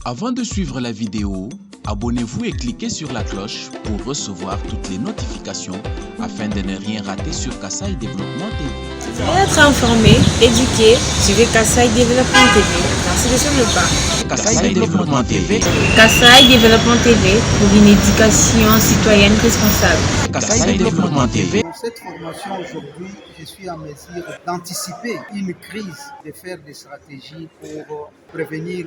Avant de suivre la vidéo, abonnez-vous et cliquez sur la cloche pour recevoir toutes les notifications afin de ne rien rater sur Kassaï Développement TV. Pour être informé, éduqué, suivez Kassaï Développement TV. Merci de suivre le pas. Kassaï Développement TV. Kassaï Développement TV pour une éducation citoyenne responsable. Kassaï Développement TV. Dans cette formation aujourd'hui, je suis en mesure d'anticiper une crise, de faire des stratégies pour prévenir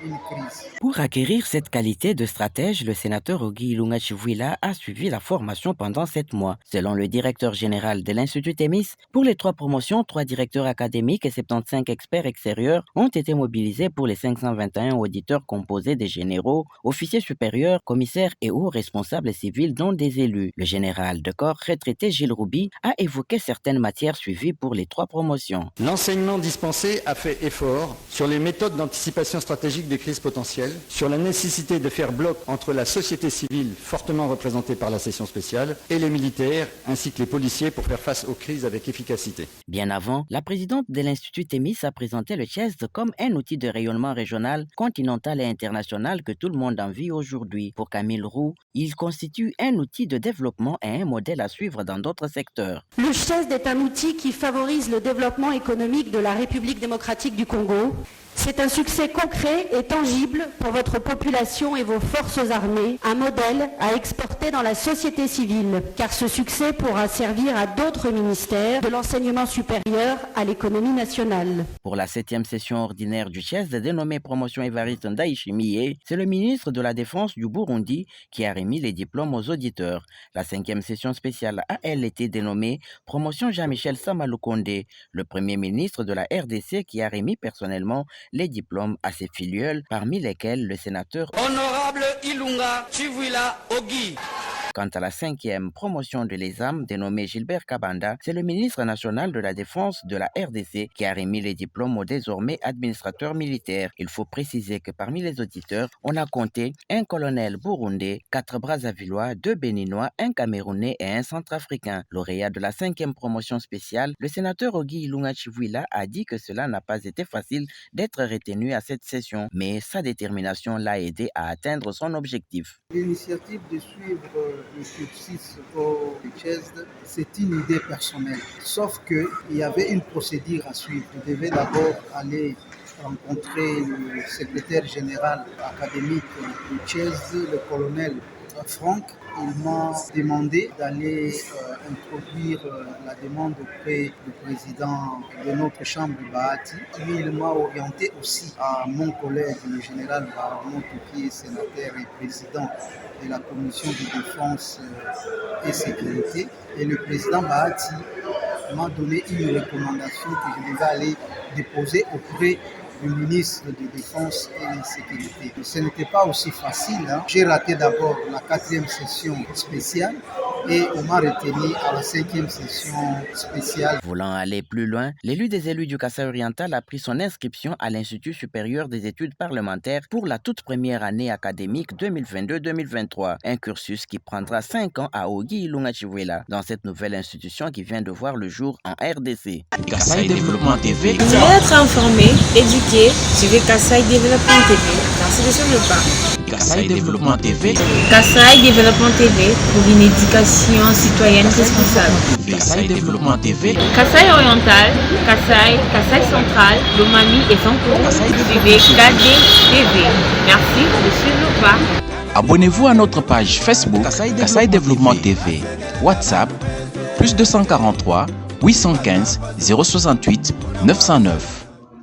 une crise. Pour acquérir cette qualité de stratège, le sénateur Ogi Ilunga Chivuila a suivi la formation pendant 7 mois. Selon le directeur général de l'Institut Témis, pour les 3 promotions, 3 directeurs académiques et 75 experts extérieurs ont été mobilisés pour les 521 auditeurs composés des généraux, officiers supérieurs, commissaires et hauts responsables civils dont des élus. Le général de corps retraité Gilles Roubi a évoqué certaines matières suivies pour les 3 promotions. L'enseignement dispensé a fait effort sur les méthodes d'anticipation stratégique des crises potentielles, sur la nécessité de faire bloc entre la société civile fortement représentée par la session spéciale et les militaires ainsi que les policiers pour faire face aux crises avec efficacité. Bien avant, la présidente de l'Institut Témis a présenté le CHESD comme un outil de rayonnement régional, continental et international que tout le monde envie aujourd'hui. Pour Camille Roux, il constitue un outil de développement et un modèle à suivre dans d'autres secteurs. Le CHESD est un outil qui favorise le développement économique de la République démocratique du Congo. C'est un succès concret et tangible pour votre population et vos forces armées, un modèle à exporter dans la société civile, car ce succès pourra servir à d'autres ministères, de l'enseignement supérieur à l'économie nationale. Pour la 7e session ordinaire du CHESD dénommée Promotion Évariste Ndayishimiye, c'est le ministre de la Défense du Burundi qui a remis les diplômes aux auditeurs. La 5e session spéciale a, elle, été dénommée Promotion Jean-Michel Samalukonde, le premier ministre de la RDC qui a remis personnellement les diplômes à ses filleuls, parmi lesquels le sénateur Honorable Ilunga Chivuila Ogi. Quant à la 5e promotion de l'ESAM, dénommée Gilbert Kabanda, c'est le ministre national de la Défense de la RDC qui a remis les diplômes aux désormais administrateurs militaires. Il faut préciser que parmi les auditeurs, on a compté un colonel burundais, 4 Brazzavillois, 2 Béninois, un Camerounais et un Centrafricain. Lauréat de la 5e promotion spéciale, le sénateur Ogi Ilunga Chivuila a dit que cela n'a pas été facile d'être retenu à cette session, mais sa détermination l'a aidé à atteindre son objectif. L'initiative de suivre le cursus au CHESD, c'est une idée personnelle. Sauf qu'il y avait une procédure à suivre. Je devais d'abord aller rencontrer le secrétaire général académique du CHESD, le colonel Franck. Il m'a demandé d'aller introduire la demande auprès du président de notre chambre, Bahati. Lui, il m'a orienté aussi à mon collègue, le général Baramon, qui est sénateur et président de la commission de défense et sécurité. Et le président Bahati m'a donné une recommandation que je devais aller déposer auprès du ministre de Défense et de Sécurité. Ce n'était pas aussi facile. J'ai raté d'abord la 4e session spéciale et on m'a retenu à la 5e session spéciale. Voulant aller plus loin, l'élu des élus du Kasaï oriental a pris son inscription à l'Institut supérieur des études parlementaires pour la toute première année académique 2022-2023, un cursus qui prendra 5 ans à Ogi Ilunga Chivuila dans cette nouvelle institution qui vient de voir le jour en RDC. Kassaï Développement TV. Pour être informé, éduqué, suivez Kassaï Développement TV. Merci de suivre le pas. Kassaï Développement TV. Kassaï Développement TV pour une éducation citoyenne responsable. Kassaï Développement TV. Kassaï oriental, Kassaï central, Lomami et Sankourou. Suivez KD TV. Merci de suivre le pas. Abonnez-vous à notre page Facebook Kassaï Développement TV. WhatsApp +243 815 068 909.